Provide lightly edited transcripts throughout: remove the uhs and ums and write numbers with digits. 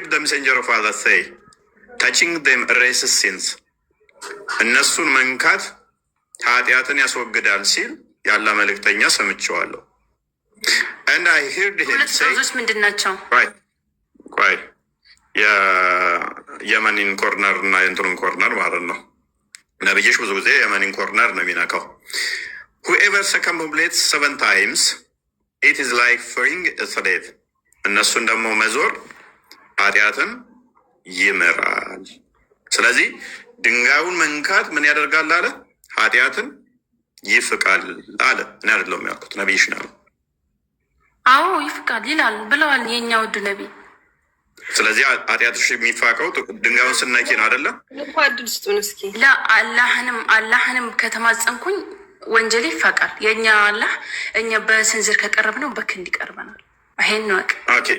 the messenger of Allah say, touching them erases sins. እነሱን መንካት ኃጢአትን ያስወግዳል ሲል ያለ መልእክተኛ ሰምቼዋለሁ። and I heard him say ምንድን ናቸው? right የየመኒን ኮርነር እና የእንትኑን ኮርነር ማለት ነው። ነብይሽ ብዙ ጊዜ የመኒን ኮርነር ነው የሚነካው። whoever circumambulates 7 times it is like freeing a slave. እነሱን ደግሞ መዞር ኃጢአትን ይመራል። ስለዚህ ድንጋዩን መንካት ምን ያደርጋል አለ? ኃጢአትን ይፍቃል አለ። እኔ አይደለሁም ያልኩት ነብይሽ ነው። አዎ ይፍቃል ይላል ብለዋል የኛ ውድ ነብይ። ስለዚህ ኃጢአትሽ የሚፋቀው ድንጋዩን ስነኪ ነው አይደለም? አላህንም ከተማጸንኩኝ ወንጀል ይፋቃል። የኛ አላህ እኛ በስንዝር ከቀረብ ነው በክንድ ይቀርበናል። ይሄን ነው። ኦኬ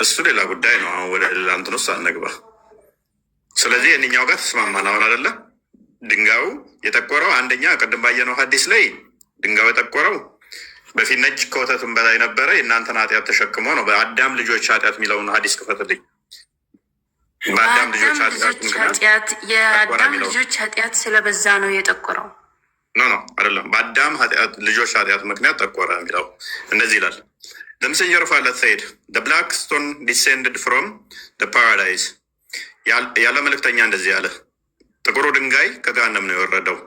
እሱ ሌላ ጉዳይ ነው። አሁን ወደ ሌላ እንትን ውስጥ አንግባ። ስለዚህ የእኛው ጋር ተስማማን አሁን አይደለ? ድንጋዩ የጠቆረው አንደኛ ቅድም ባየነው ሐዲስ ላይ ድንጋዩ የጠቆረው በፊት ነጭ ከወተትም በላይ ነበረ የእናንተን ኃጢአት ተሸክሞ ነው። በአዳም ልጆች ኃጢአት የሚለውን ሐዲስ ክፈትልኝ። በአዳም ልጆች ኃጢአት የአዳም ልጆች ኃጢአት ስለበዛ ነው የጠቆረው። ኖ አይደለም። በአዳም ልጆች ኃጢአት ምክንያት ጠቆረ የሚለው እንደዚህ ይላል። The messenger of Allah said, the black stone descended from the paradise. ያለ መልእክተኛ እንደዚህ ያለ ጥቁሩ ድንጋይ ከገሃነም ነው የወረደው።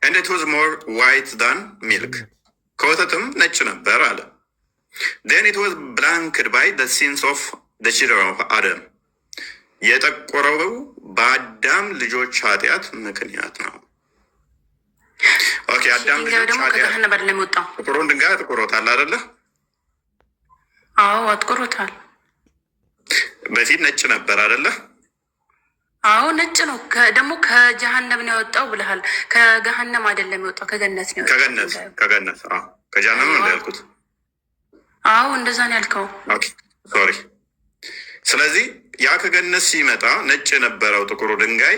And it was more white than milk. ከወተትም ነጭ ነበር አለ። Then it was blanched by the sins of the children of Adam. የጠቆረው በአዳም ልጆች ኃጢአት ምክንያት ነው። ኦኬ አዳም ልጆች ኃጢአት ጥቁሩን ድንጋይ አጥቁሮታል አይደለ? አዎ አጥቁሮታል። በፊት ነጭ ነበር አይደለ? አዎ ነጭ ነው። ደግሞ ከጀሃነም ነው የወጣው ብለሃል። ከገሃነም አይደለም የወጣው ከገነት ነው የወጣው። ከገነት ከጀሃነም ነው ያልኩት። አዎ እንደዛ ነው ያልከው። ኦኬ ሶሪ። ስለዚህ ያ ከገነት ሲመጣ ነጭ የነበረው ጥቁሩ ድንጋይ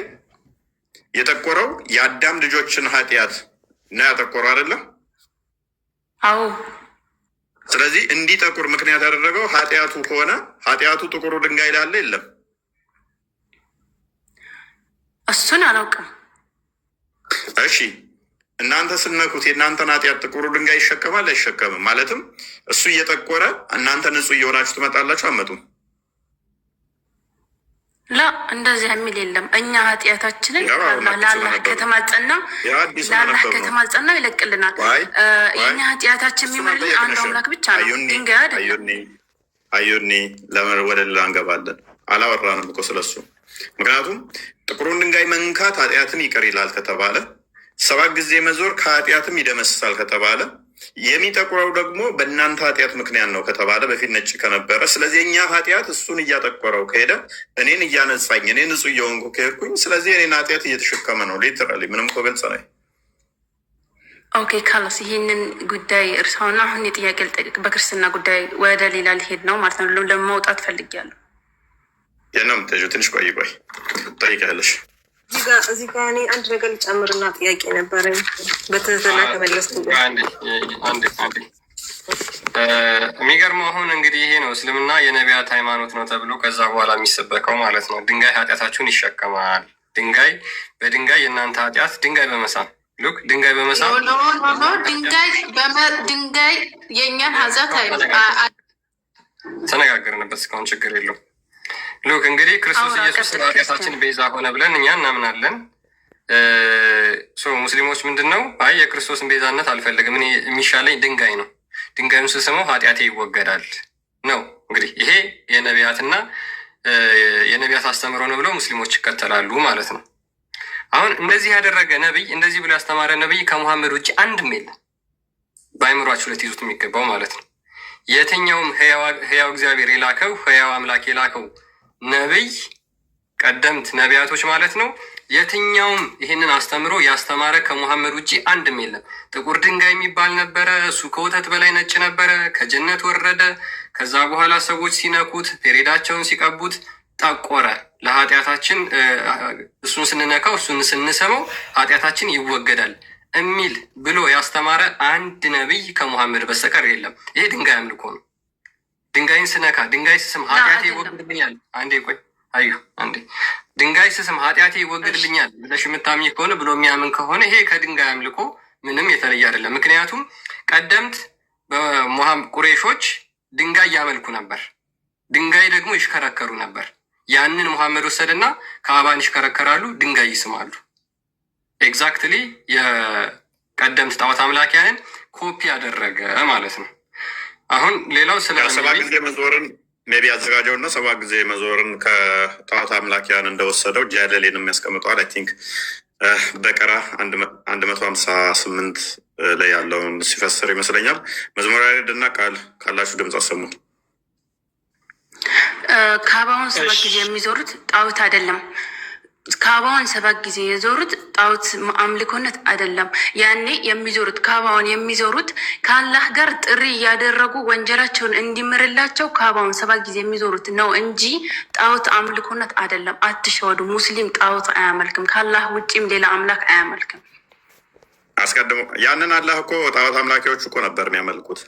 የጠቆረው የአዳም ልጆችን ኃጢአት ነው ያጠቆረው አይደለ? አዎ። ስለዚህ እንዲጠቁር ምክንያት ያደረገው ኃጢአቱ ከሆነ ኃጢአቱ ጥቁሩ ድንጋይ ላይ አለ የለም? እሱን አላውቅም። እሺ እናንተ ስነኩት የእናንተን ኃጢአት ጥቁሩ ድንጋይ ይሸከማል አይሸከምም? ማለትም እሱ እየጠቆረ እናንተ ንጹህ እየሆናችሁ ትመጣላችሁ አመጡም? ላ እንደዚህ የሚል የለም። እኛ ኃጢአታችንን ለአላህ ከተማጸና ይለቅልናል። የኛ ኃጢአታችን የሚመርልን አንድ አምላክ ብቻ ነው። ድንጋይ አዩኒ ለምን ወደ ሌላ እንገባለን? አላወራንም እኮ ስለሱ። ምክንያቱም ጥቁሩን ድንጋይ መንካት ኃጢአትን ይቅር ይላል ከተባለ፣ 7 ጊዜ መዞር ከኃጢአትም ይደመስሳል ከተባለ፣ የሚጠቁረው ደግሞ በእናንተ ኃጢአት ምክንያት ነው ከተባለ፣ በፊት ነጭ ከነበረ፣ ስለዚህ የኛ ኃጢአት እሱን እያጠቆረው ከሄደ እኔን እያነጻኝ እኔ ንጹህ እየሆንኩ ከሄድኩኝ፣ ስለዚህ እኔን ኃጢአት እየተሸከመ ነው። ሊትራሊ ምንም እኮ ግልጽ ነው። ኦኬ ካላስ ይህንን ጉዳይ እርሳውና አሁን የጥያቄ ልጠይቅ። በክርስትና ጉዳይ ወደ ሌላ ሊሄድ ነው ማለት ነው። ለመውጣት ፈልጊያለሁ። የነም ትንሽ ቆይ ጠይቂያለሽ። እዚህ ጋ እኔ አንድ ነገር ልጨምርና ጥያቄ ነበረኝ በትህትና ከመለስኩ። የሚገርመው አሁን እንግዲህ ይሄ ነው እስልምና የነቢያት ሃይማኖት ነው ተብሎ ከዛ በኋላ የሚሰበከው ማለት ነው። ድንጋይ ኃጢአታችሁን ይሸከማል። በድንጋይ የእናንተ ኃጢአት ድንጋይ በመሳም ሉክ ድንጋይ በመሳም ድንጋይ የእኛን ኃጢአት ተነጋገርንበት እስካሁን ችግር የለው። ሉክ እንግዲህ ክርስቶስ ኢየሱስ ኃጢአታችን ቤዛ ሆነ ብለን እኛ እናምናለን። ሙስሊሞች ምንድን ነው አይ የክርስቶስን ቤዛነት አልፈልግም እኔ የሚሻለኝ ድንጋይ ነው፣ ድንጋዩን ስስመው ኃጢአቴ ይወገዳል ነው። እንግዲህ ይሄ የነቢያትና የነቢያት አስተምሮ ነው ብለው ሙስሊሞች ይከተላሉ ማለት ነው። አሁን እንደዚህ ያደረገ ነቢይ፣ እንደዚህ ብሎ ያስተማረ ነቢይ ከሙሐመድ ውጭ አንድም የለም። በአይምሯችሁ ልትይዙት የሚገባው ማለት ነው። የትኛውም ህያው እግዚአብሔር የላከው ህያው አምላክ የላከው ነቢይ ቀደምት ነቢያቶች ማለት ነው የትኛውም ይህንን አስተምሮ ያስተማረ ከሙሐመድ ውጭ አንድም የለም። ጥቁር ድንጋይ የሚባል ነበረ፣ እሱ ከወተት በላይ ነጭ ነበረ፣ ከጀነት ወረደ። ከዛ በኋላ ሰዎች ሲነኩት ፔሬዳቸውን ሲቀቡት ጠቆረ። ለኃጢአታችን እሱን ስንነካው እሱን ስንሰማው ኃጢአታችን ይወገዳል የሚል ብሎ ያስተማረ አንድ ነቢይ ከሙሐመድ በስተቀር የለም። ይሄ ድንጋይ አምልኮ ነው። ድንጋይን ስነካ ድንጋይ ስስም ኃጢአቴ ይወግድልኛል። አንዴ ቆይ አዩ አንዴ ድንጋይ ስስም ኃጢአቴ ይወግድልኛል ብለሽ የምታምኝ ከሆነ ብሎ የሚያምን ከሆነ ይሄ ከድንጋይ አምልኮ ምንም የተለየ አይደለም። ምክንያቱም ቀደምት ቁሬሾች ድንጋይ ያመልኩ ነበር፣ ድንጋይ ደግሞ ይሽከረከሩ ነበር። ያንን ሙሐመድ ወሰደና ከአባን ይሽከረከራሉ፣ ድንጋይ ይስማሉ። ኤግዛክትሊ የቀደምት ጣዖት አምላኪያንን ኮፒ ያደረገ ማለት ነው። አሁን ሌላው ስለ 7 ጊዜ መዞርን ሜቢ አዘጋጀውና 7 ጊዜ መዞርን ከጣዖት አምላኪያን እንደወሰደው ጃለሌን የሚያስቀምጠዋል። አይ ቲንክ በቀራ 158 ላይ ያለውን ሲፈስር ይመስለኛል። መዝሙር ያሬድና ቃል ካላችሁ ድምፅ አሰሙ። ካባውን 7 ጊዜ የሚዞሩት ጣዖት አይደለም። ካባውን 7 ጊዜ የዞሩት ጣዖት አምልኮነት አይደለም። ያኔ የሚዞሩት ካባውን የሚዞሩት ከአላህ ጋር ጥሪ እያደረጉ ወንጀላቸውን እንዲምርላቸው ካባውን 7 ጊዜ የሚዞሩት ነው እንጂ ጣዖት አምልኮነት አይደለም። አትሸወዱ። ሙስሊም ጣዖት አያመልክም። ከአላህ ውጪም ሌላ አምላክ አያመልክም። አስቀድሞ ያንን አላህ እኮ ጣዖት አምላኪዎች እኮ ነበር የሚያመልኩት።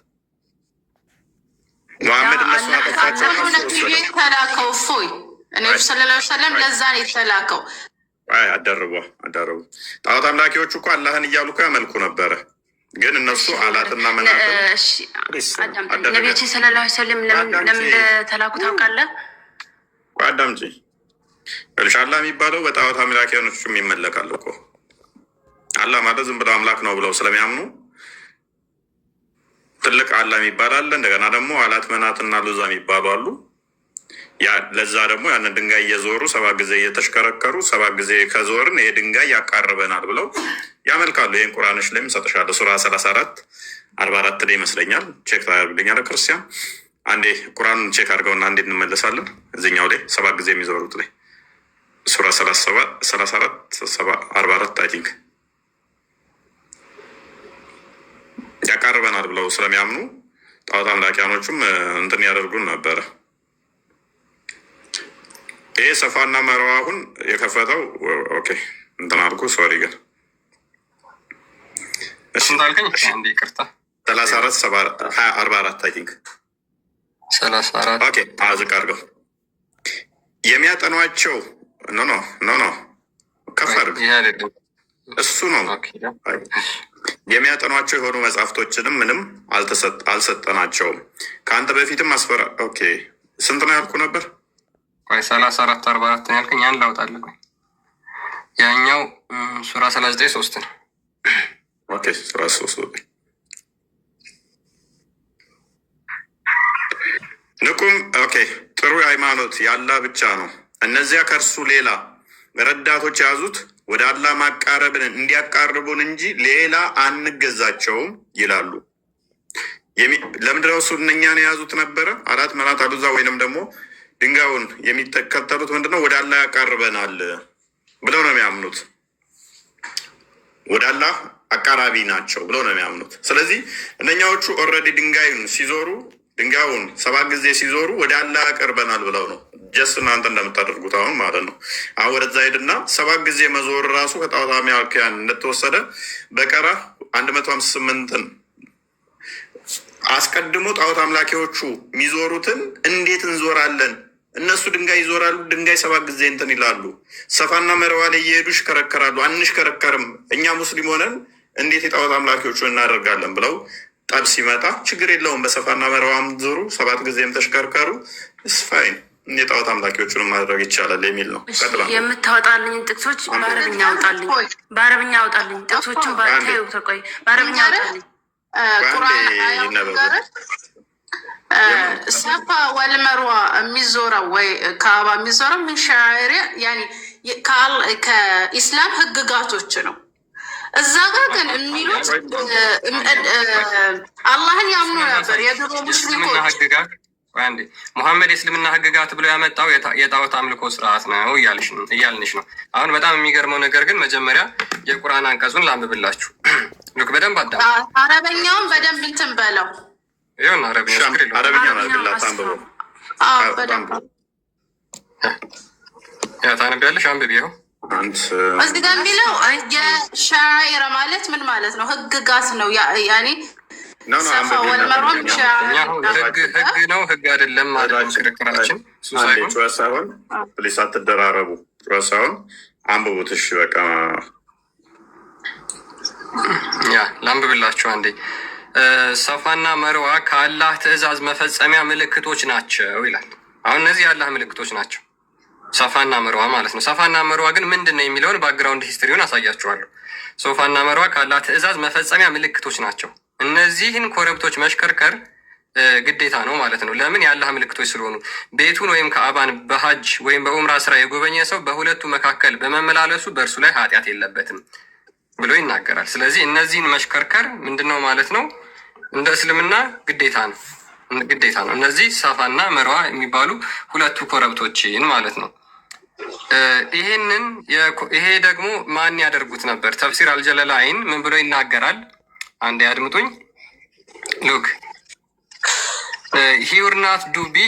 ሙሐመድ እነሱ ተላከው እፎይ ነቢ ሰለላሁ ዐለይሂ ወሰለም ለዛ ነው የተላከው። አደረጉ ጣዖት አምላኪዎቹ እኮ አላህን እያሉ እኮ ያመልኩ ነበረ። ግን እነሱ አላትና ነቢያችን ሰለላሁ ዐለይሂ ወሰለም ለምን ተላኩ ታውቃለህ? አዳምጪ አላህ የሚባለው በጣዖት አምላኪያኖቹም ይመለካል እኮ። አላህ ማለት ዝም ብለው አምላክ ነው ብለው ስለሚያምኑ ትልቅ አላህ የሚባል አለ። እንደገና ደግሞ አላት መናትና ሉዛ የሚባሉ አሉ። ለዛ ደግሞ ያንን ድንጋይ እየዞሩ 7 ጊዜ እየተሽከረከሩ 7 ጊዜ ከዞርን ይሄ ድንጋይ ያቃርበናል ብለው ያመልካሉ። ይህን ቁርአኖች ላይም ሰጥሻለሁ። ሱራ 34 ላይ ይመስለኛል። ቼክ ታደርግልኛለ ክርስቲያን። አንዴ ቁርአኑን ቼክ አድርገውና አንዴ እንመለሳለን። እዚኛው ላይ 7 ጊዜ የሚዞሩት ላይ ሱራ 44 አይ ቲንክ ያቃርበናል ብለው ስለሚያምኑ ጣዖት አምላኪያኖቹም እንትን ያደርጉን ነበረ። ይሄ ሰፋና መርዋ አሁን የከፈተው ኦኬ እንትን አልኩ። ሶሪ ግን 44 አይ ቲንክ 34 ኦኬ አዝቅ አድርገው የሚያጠኗቸው ኖ ከፍ አድርገው እሱ ነው የሚያጠኗቸው የሆኑ መጽሐፍቶችንም ምንም አልሰጠናቸውም። ከአንተ በፊትም አስፈራ ኦኬ ስንት ነው ያልኩ ነበር? 34 44 ነው ያልከኝ። ያን ላውጣልህ። ያኛው ሱራ 39 ነው። ኦኬ ሱራ 3 ንቁም። ኦኬ ጥሩ ሃይማኖት የአላህ ብቻ ነው። እነዚያ ከእርሱ ሌላ ረዳቶች የያዙት ወደ አላህ ማቃረብን እንዲያቃርቡን እንጂ ሌላ አንገዛቸውም ይላሉ። ለምንድነው እሱ እነኛን የያዙት ነበረ? አላት መናት አሉዛ ወይንም ደግሞ ድንጋዩን የሚከተሉት ምንድነው? ወደ አላህ ያቃርበናል ብለው ነው የሚያምኑት። ወደ አላህ አቃራቢ ናቸው ብለው ነው የሚያምኑት። ስለዚህ እነኛዎቹ ኦልሬዲ ድንጋዩን 7 ጊዜ ሲዞሩ ወደ አላህ ያቀርበናል ብለው ነው። ጀስት እናንተ እንደምታደርጉት አሁን ማለት ነው። አሁን ወደዛ ሄድና 7 ጊዜ መዞር ራሱ ከጣዖት አምላኪያን እንደተወሰደ በቀራ 158ን አስቀድሞ ጣዖት አምላኪዎቹ የሚዞሩትን እንዴት እንዞራለን? እነሱ ድንጋይ ይዞራሉ። ድንጋይ 7 ጊዜ እንትን ይላሉ። ሰፋና መርዋ ላይ እየሄዱ ይሽከረከራሉ። አንሽከረከርም እኛ ሙስሊም ሆነን እንዴት የጣዖት አምላኪዎቹን እናደርጋለን ብለው ጠብ ሲመጣ ችግር የለውም በሰፋና መርዋም ዞሩ 7 ጊዜም ተሽከርከሩ ስፋይን የጣዖት አምላኪዎቹንም ማድረግ ይቻላል የሚል ነው። የምታወጣልኝ ጥቅሶች በአረብኛ አውጣልኝ። ጥቅሶችን ተቆይ በአረብኛ አውጣልኝ። ሰፋ ወልመርዋ የሚዞረው ወይ ካባ የሚዞረው ምን ሻዕሪ ያኒ ከኢስላም ህግጋቶች ነው። እዛ ጋር ግን የሚሉት አላህን ያምኑ ነበር የድሮ ሙስሊሞች። ሙሐመድ የእስልምና ህግጋት ብሎ ያመጣው የጣዖት አምልኮ ስርዓት ነው እያልንሽ ነው። አሁን በጣም የሚገርመው ነገር ግን መጀመሪያ የቁርአን አንቀጹን ላንብብላችሁ። ልክ በደንብ አረበኛውን በደንብ እንትን በለው። ይሁን አረብኛ ታነቢያለሽ? አንብቢ። ይኸው እዚህ ጋር የሚለው የሻዒራ ማለት ምን ማለት ነው? ህግጋት ነው። ያኔ ሰፋ ወልመሯም ህግ ነው ህግ አይደለም ማለት ክርክራችን ሳይሆን ፕሊስ አትደራረቡ። ሳይሆን አንብቡት። እሺ በቃ ያ ላንብብላችሁ አንዴ። ሰፋና መርዋ ከአላህ ትእዛዝ መፈጸሚያ ምልክቶች ናቸው ይላል። አሁን እነዚህ የአላህ ምልክቶች ናቸው፣ ሰፋና መርዋ ማለት ነው። ሰፋና መርዋ ግን ምንድን ነው የሚለውን ባክግራውንድ ሂስትሪውን አሳያችኋለሁ። ሶፋና መርዋ ከአላህ ትእዛዝ መፈጸሚያ ምልክቶች ናቸው። እነዚህን ኮረብቶች መሽከርከር ግዴታ ነው ማለት ነው። ለምን? የአላህ ምልክቶች ስለሆኑ። ቤቱን ወይም ከአባን በሀጅ ወይም በኡምራ ስራ የጎበኘ ሰው በሁለቱ መካከል በመመላለሱ በእርሱ ላይ ኃጢአት የለበትም ብሎ ይናገራል። ስለዚህ እነዚህን መሽከርከር ምንድን ነው ማለት ነው? እንደ እስልምና ግዴታ ነው፣ ግዴታ ነው። እነዚህ ሰፋና መርዋ የሚባሉ ሁለቱ ኮረብቶችን ማለት ነው። ይሄ ደግሞ ማን ያደርጉት ነበር? ተፍሲር አልጀለላይን ምን ብሎ ይናገራል? አንዴ አድምጡኝ። ሉክ he would not do be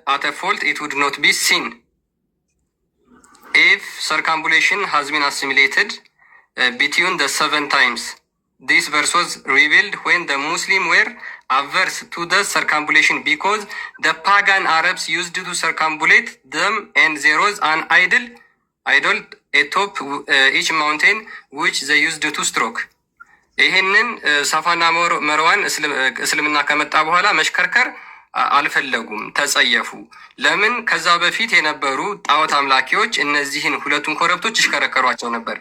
at a fault, it would not be sin if circumambulation has been assimilated between the 7 times. This verse was revealed when the Muslims were averse to the circumambulation because the pagan Arabs used to circumambulate them, and there was an idol atop each mountain which they used to stroke. ይህንን ሰፋና መርዋን እስልምና ከመጣ በኋላ መሽከርከር አልፈለጉም፣ ተጸየፉ። ለምን? ከዛ በፊት የነበሩ ጣዖት አምላኪዎች እነዚህን ሁለቱን ኮረብቶች ይሽከረከሯቸው ነበር።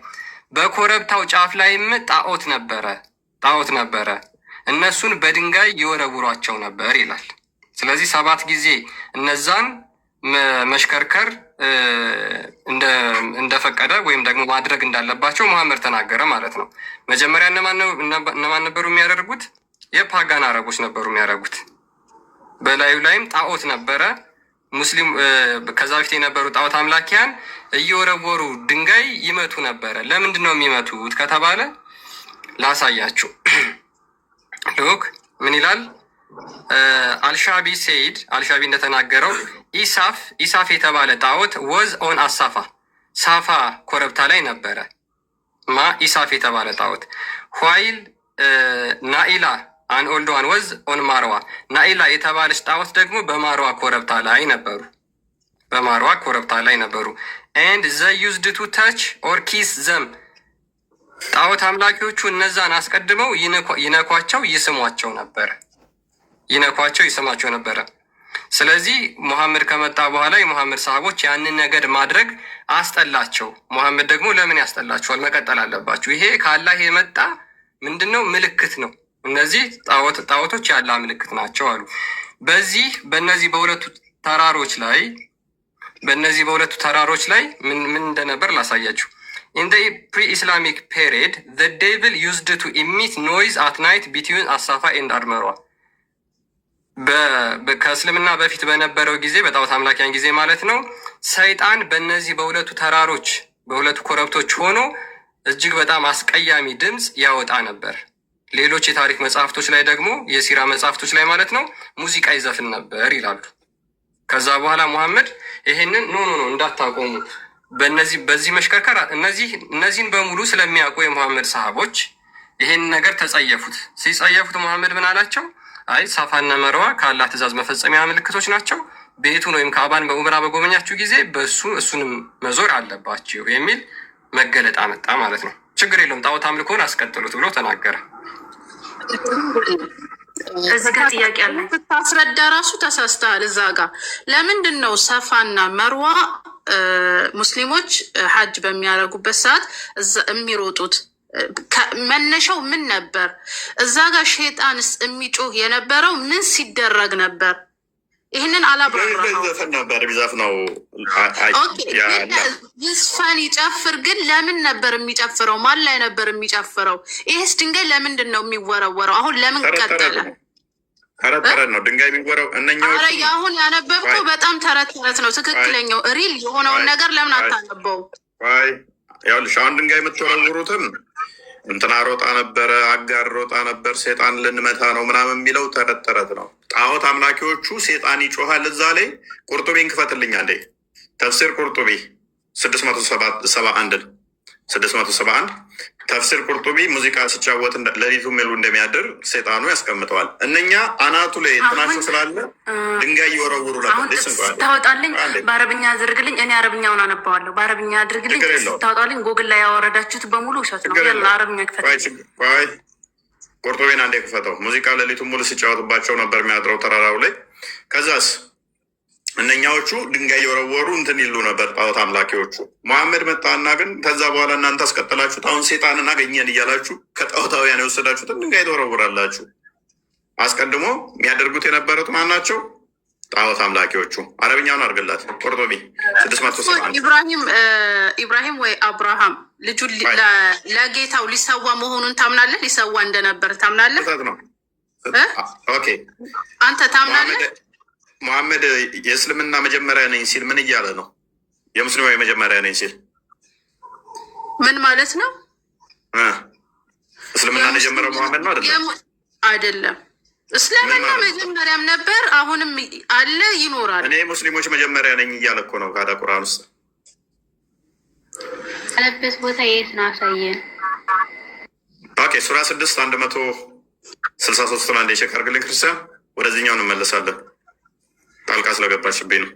በኮረብታው ጫፍ ላይም ጣዖት ነበረ፣ እነሱን በድንጋይ ይወረውሯቸው ነበር ይላል። ስለዚህ 7 ጊዜ እነዛን መሽከርከር እንደፈቀደ ወይም ደግሞ ማድረግ እንዳለባቸው መሐመድ ተናገረ ማለት ነው። መጀመሪያ እነማን ነበሩ የሚያደርጉት? የፓጋን አረቦች ነበሩ የሚያደርጉት። በላዩ ላይም ጣዖት ነበረ። ሙስሊም ከዛ በፊት የነበሩ ጣዖት አምላኪያን እየወረወሩ ድንጋይ ይመቱ ነበረ። ለምንድን ነው የሚመቱት ከተባለ ላሳያችሁ። ሉክ ምን ይላል? አልሻቢ ሴይድ አልሻቢ እንደተናገረው ኢሳፍ የተባለ ጣዖት ወዝ ኦን አሳፋ ሳፋ ኮረብታ ላይ ነበረ። ኢሳፍ የተባለ ጣዖት ኋይል ናኢላ አን ኦልዶዋን ወዝ ኦን ማርዋ ናኢላ የተባለች ጣዖት ደግሞ በማርዋ ኮረብታ ላይ ነበሩ። ኤንድ ዘ ዩዝድ ቱ ተች ኦር ኪስ ዘም ጣዖት አምላኪዎቹ እነዛን አስቀድመው ይነኳቸው ይስሟቸው ነበረ። ስለዚህ ሙሐመድ ከመጣ በኋላ የሙሐመድ ሰሃቦች ያንን ነገር ማድረግ አስጠላቸው። ሙሐመድ ደግሞ ለምን ያስጠላቸዋል? መቀጠል አለባቸው። ይሄ ከአላህ የመጣ ምንድን ነው? ምልክት ነው። እነዚህ ጣዖቶች የአላህ ምልክት ናቸው አሉ። በእነዚህ በሁለቱ ተራሮች ላይ ምን እንደነበር ላሳያችሁ። In the pre-Islamic period, the devil used to emit noise at night between Asafa and Marwa. ከእስልምና በፊት በነበረው ጊዜ በጣዖት አምላኪያን ጊዜ ማለት ነው። ሰይጣን በእነዚህ በሁለቱ ኮረብቶች ሆኖ እጅግ በጣም አስቀያሚ ድምፅ ያወጣ ነበር። ሌሎች የታሪክ መጽሐፍቶች ላይ ደግሞ የሲራ መጽሐፍቶች ላይ ማለት ነው ሙዚቃ ይዘፍን ነበር ይላሉ። ከዛ በኋላ ሙሐመድ ይሄንን ኖ እንዳታቆሙ በዚህ መሽከርከር እነዚህን በሙሉ ስለሚያውቁ የሙሐመድ ሰሃቦች ይሄን ነገር ተጸየፉት። ሲጸየፉት ሙሐመድ ምን አላቸው? አይ ሰፋና መርዋ ከአላህ ትእዛዝ መፈጸሚያ ምልክቶች ናቸው። ቤቱን ወይም ከአባን በኡምራ በጎበኛችሁ ጊዜ እሱንም መዞር አለባችሁ የሚል መገለጥ አመጣ ማለት ነው። ችግር የለውም ጣዖት አምልኮን አስቀጥሉት ብሎ ተናገረ። እዚህ ጋር ጥያቄ አለ። ብታስረዳ ራሱ ተሳስተሃል። እዛ ጋር ለምንድን ነው ሰፋና መርዋ ሙስሊሞች ሀጅ በሚያደርጉበት ሰዓት የሚሮጡት? መነሻው ምን ነበር? እዛ ጋር ሸይጣንስ የሚጮህ የነበረው ምን ሲደረግ ነበር? ይህንን አላብራራኸውም ነበር። ቢዛፍ ነው ይስፈን ይጨፍር፣ ግን ለምን ነበር የሚጨፍረው? ማን ላይ ነበር የሚጨፍረው? ይህስ ድንጋይ ለምንድን ነው የሚወረወረው? አሁን ለምን ቀጠለ? ተረት ነው ድንጋይ የሚወረው። አሁን ያነበብከው በጣም ተረት ነው። ትክክለኛው ሪል የሆነውን ነገር ለምን አታነበው? ይኸውልሽ አሁን ድንጋይ የምትወረውሩትም እንትና ሮጣ ነበረ፣ አጋር ሮጣ ነበር፣ ሴጣን ልንመታ ነው ምናምን የሚለው ተረት ነው። ጣዖት አምላኪዎቹ ሴጣን ይጮሃል እዛ ላይ። ቁርጡቢን ክፈትልኛ እንዴ፣ ተፍሲር ቁርጡቢ 671 671 ተፍሲር ቁርጡቢ ሙዚቃ ሲጫወት ሌሊቱ ሙሉ እንደሚያድር ሰይጣኑ ያስቀምጠዋል። እነኛ አናቱ ላይ እንትናቸው ስላለ ድንጋይ እየወረውሩ ነበር። ስታወጣልኝ በአረብኛ አድርግልኝ፣ እኔ አረብኛውን አነባዋለሁ። በአረብኛ አድርግልኝ ስታወጣልኝ ጎግል ላይ ያወረዳችሁት በሙሉ ውሸት ነው። ያለ አረብኛ ክፈት። ቁርጡቢን አንዴ ክፈተው። ሙዚቃ ሌሊቱ ሙሉ ሲጫወትባቸው ነበር የሚያድረው ተራራው ላይ። ከዛስ እነኛዎቹ ድንጋይ የወረወሩ እንትን ይሉ ነበር ጣዖት አምላኪዎቹ። መሐመድ መጣና ግን ከዛ በኋላ እናንተ አስቀጥላችሁት አሁን ሴጣንን አገኘን እያላችሁ ከጣዖታውያን የወሰዳችሁትን ድንጋይ ትወረውራላችሁ። አስቀድሞ የሚያደርጉት የነበሩት ማን ናቸው? ጣዖት አምላኪዎቹ። አረብኛውን አድርግላት ቁርጡቢ 671 ኢብራሂም ወይ አብርሃም ልጁ ለጌታው ሊሰዋ መሆኑን ታምናለህ? ሊሰዋ እንደነበር ታምናለህ? ነው። ኦኬ አንተ ታምናለህ? መሐመድ የእስልምና መጀመሪያ ነኝ ሲል ምን እያለ ነው? የሙስሊሙ የመጀመሪያ ነኝ ሲል ምን ማለት ነው? እስልምና የጀመረው መሐመድ ነው አይደለም? አይደለም። እስልምና መጀመሪያም ነበር፣ አሁንም አለ፣ ይኖራል። እኔ ሙስሊሞች መጀመሪያ ነኝ እያለ እኮ ነው ካዳ ቁርአን ውስጥ ያለበት ቦታ የት ነው? አሳየን። ኦኬ ሱራ 6 163 አንዴ ቼክ አድርግልኝ ክርስቲያን። ወደዚህኛው እንመለሳለን። ጣልቃ ስለገባችብኝ ነው።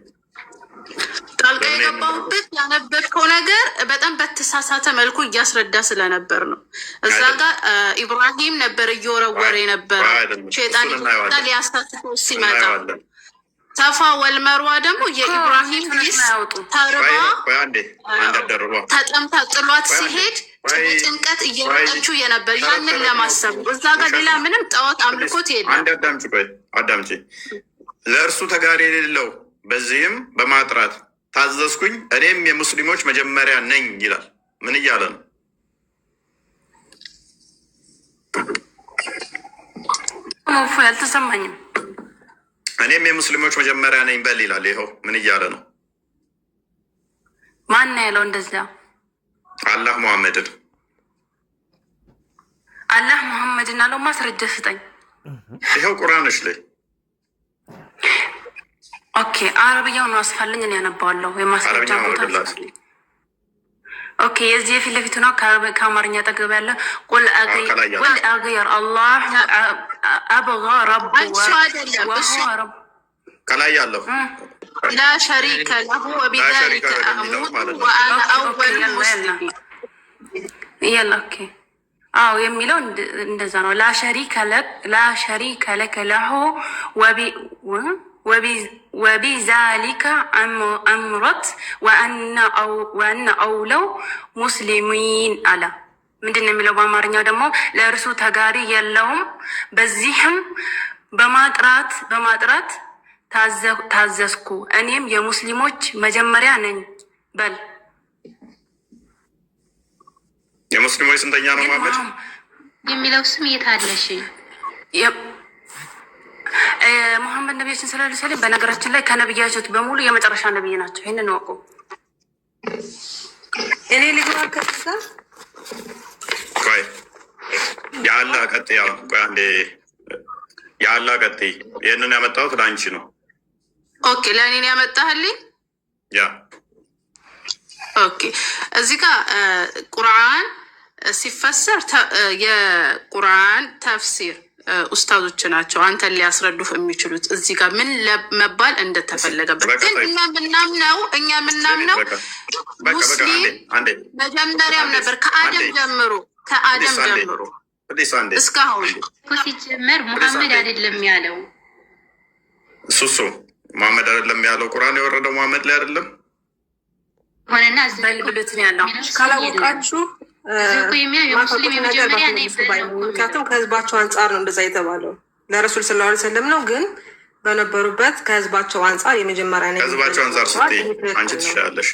ጣልቃ የገባሁበት ያነበብከው ነገር በጣም በተሳሳተ መልኩ እያስረዳ ስለነበር ነው። እዛ ጋር ኢብራሂም ነበር እየወረወረ የነበረ ሸይጣን ሊያሳትፈው ሲመጣ፣ ሰፋ ወልመርዋ ደግሞ የኢብራሂም ሚስት ተርባ ተጠምታ ጥሏት ሲሄድ ጭንቀት እየሮጠችው የነበር ያንን ለማሰብ እዛ ጋር ሌላ ምንም ጣዖት አምልኮት የለም። አዳምጪ። ለእርሱ ተጋሪ የሌለው በዚህም በማጥራት ታዘዝኩኝ እኔም የሙስሊሞች መጀመሪያ ነኝ ይላል። ምን እያለ ነው? አልተሰማኝም። እኔም የሙስሊሞች መጀመሪያ ነኝ በል ይላል። ይኸው ምን እያለ ነው? ማን ያለው እንደዚያ? አላህ ሙሐመድን። አላህ ሙሐመድን አለው። ማስረጃ ስጠኝ። ይኸው ቁርአንሽ ላይ ኦኬ። አረብያውን አስፋልኝ፣ እኔ ያነባዋለሁ። የማስረጃ ቦታ አስፋልኝ። ኦኬ። የዚህ የፊት ለፊቱ ነው ከአማርኛ ጠገብ ያለ ቁል አገየር አላህ አብጋ ረብ ከላይ ያለው ላ ሸሪከ ለሁ ወቢዛሊከ አሙቱ ወአነ አወሉ ሙስሊሚን ያለ ኦኬ። አዎ የሚለው እንደዛ ነው። ላ ሸሪከ ለከ ለሁ ወቢዛሊከ አምረት ወአነ አውለው ሙስሊሚን አለ። ምንድን ነው የሚለው በአማርኛው ደግሞ? ለእርሱ ተጋሪ የለውም፣ በዚህም በማጥራት ታዘዝኩ፣ እኔም የሙስሊሞች መጀመሪያ ነኝ በል። የሙስሊሞች ስንተኛ ነው መሐመድ የሚለው ስም የት አለሽ? መሐመድ ነቢያችን ስላ ሰለም በነገራችን ላይ ከነቢያቶች በሙሉ የመጨረሻ ነቢይ ናቸው። ይህንን ወቁ። እኔ ልግባ ከዛ ቆይ የአላህ ቀጥያ ቆይ አንዴ የአላህ ቀጥይ። ይህንን ያመጣሁት ለአንቺ ነው። ኦኬ ለእኔ ነው ያመጣህልኝ? ያ ኦኬ። እዚህ ጋር ቁርአን ሲፈሰር የቁርአን ተፍሲር ኡስታዞች ናቸው አንተን ሊያስረዱህ የሚችሉት እዚህ ጋር ምን ለመባል እንደተፈለገበት። ግን እኛ ምናምነው ሙስሊም መጀመሪያም ነበር ከአደም ጀምሮ እስካሁን ሲጀመር ሙሐመድ አይደለም ያለው። ሱሱ ሙሐመድ አይደለም ያለው። ቁርአን የወረደው ሙሐመድ ላይ አይደለም ሆነና በልብሉትን ያለው ካላወቃችሁ ሙስሊም የመጀመሪያ ነኝ። ምክንያቱም ከህዝባቸው አንጻር ነው እንደዛ የተባለው ለረሱል ሰለላሁ ዐለይሂ ወሰለም ነው። ግን በነበሩበት ከህዝባቸው አንጻር የመጀመሪያ ነኝ። ከህዝባቸው አንጻር ስትይ አንቺ ትሻላለሽ።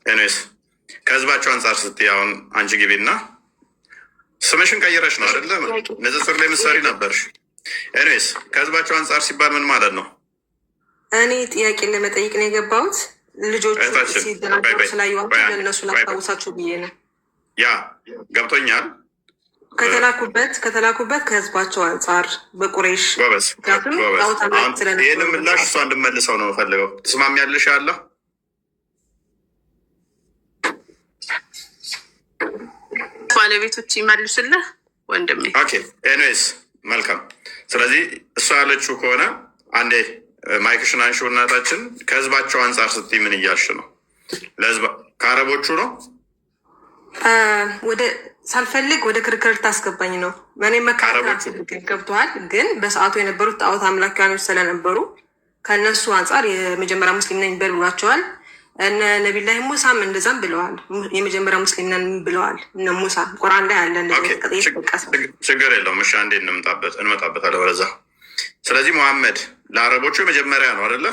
ኤኒዌይስ ከህዝባቸው አንጻር ስትይ አሁን አንቺ ግቢና ስምሽን ቀይረሽ ነው አይደለም? ንጽጽር ላይ ምሳሌ ነበርሽ። ኤኒዌይስ ከህዝባቸው አንጻር ሲባል ምን ማለት ነው? እኔ ጥያቄ ለመጠየቅ ነው የገባሁት። ልጆቹ ሲደናገሩ ስላየኋቸው ለእነሱ ላስታውሳቸው ብዬ ነው። ያ ገብቶኛል። ከተላኩበት ከህዝባቸው አንጻር በቁሬሽ ጎበዝ። ይህን ምላሽ እሷ እንድመልሰው ነው የምፈልገው። ትስማሚያለሽ? ያለ ባለቤቶች ይመልሱልህ ወንድሜ። ኦኬ ኤኒዌይስ መልካም። ስለዚህ እሷ ያለችው ከሆነ አንዴ ማይክሽን አንሺው እናታችን። ከህዝባቸው አንጻር ስትይ ምን እያልሽ ነው? ለህዝብ ከአረቦቹ ነው ወደ ሳልፈልግ ወደ ክርክር ታስገባኝ ነው። እኔ መከራከር ገብተዋል። ግን በሰዓቱ የነበሩት ጣዖት አምላኪያኖች ስለነበሩ ከእነሱ አንጻር የመጀመሪያ ሙስሊም ነኝ ብሏቸዋል። እነ ነቢላህ ሙሳም እንደዛም ብለዋል። የመጀመሪያ ሙስሊም ነን ብለዋል እነ ሙሳ። ቁርአን ላይ አለ። ችግር የለውም። እሺ አንዴ እንመጣበታለን ወደዛ። ስለዚህ መሐመድ ለአረቦቹ የመጀመሪያ ነው አይደለ?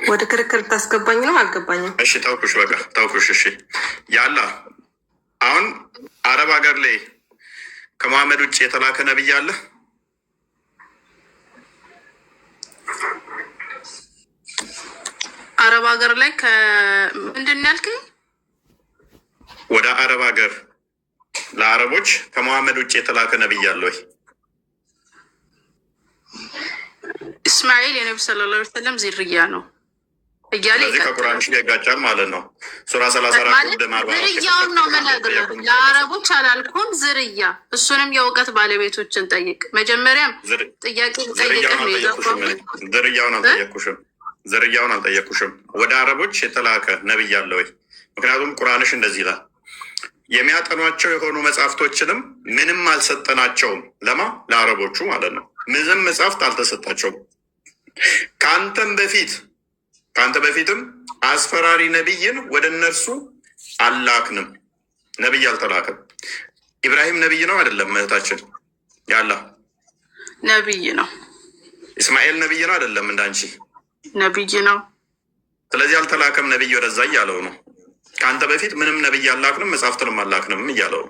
ወደ ክርክር ታስገባኝ ነው? አልገባኝም። እሺ ታውኩሽ፣ በቃ ታውኩሽ። እሺ ያላ አሁን አረብ ሀገር ላይ ከመሐመድ ውጭ የተላከ ነብይ አለ? አረብ ሀገር ላይ ምንድን ያልከኝ? ወደ አረብ ሀገር ለአረቦች ከመሐመድ ውጭ የተላከ ነብይ አለ ወይ? እስማኤል የነቢ ሰለላሁ ዐለይሂ ወሰለም ዝርያ ነው እያለ ከቁርአን ጋር ይጋጫል ማለት ነው። ሱራ 34 ዝርያውን ነው የምነግርህ። ለአረቦች አላልኩም ዝርያ። እሱንም የእውቀት ባለቤቶችን ጠይቅ። መጀመሪያም ጥያቄ ጠይቅህ ነው የገባው። ዝርያውን አልጠየኩሽም። ወደ አረቦች የተላከ ነብይ አለ ወይ? ምክንያቱም ቁርአንሽ እንደዚህ ይላል፣ የሚያጠኗቸው የሆኑ መጽሐፍቶችንም ምንም አልሰጠናቸውም። ለማ ለአረቦቹ ማለት ነው። ምንም መጽሐፍት አልተሰጣቸውም። ከአንተ በፊትም አስፈራሪ ነቢይን ወደ እነርሱ አላክንም። ነቢይ አልተላክም። ኢብራሂም ነቢይ ነው አይደለም? እህታችን ያላ ነቢይ ነው። እስማኤል ነቢይ ነው አይደለም? እንዳንቺ ነቢይ ነው። ስለዚህ አልተላከም ነቢይ ወደዛ እያለው ነው። ከአንተ በፊት ምንም ነቢይ አላክንም፣ መጽሐፍትንም አላክንም እያለው ነው።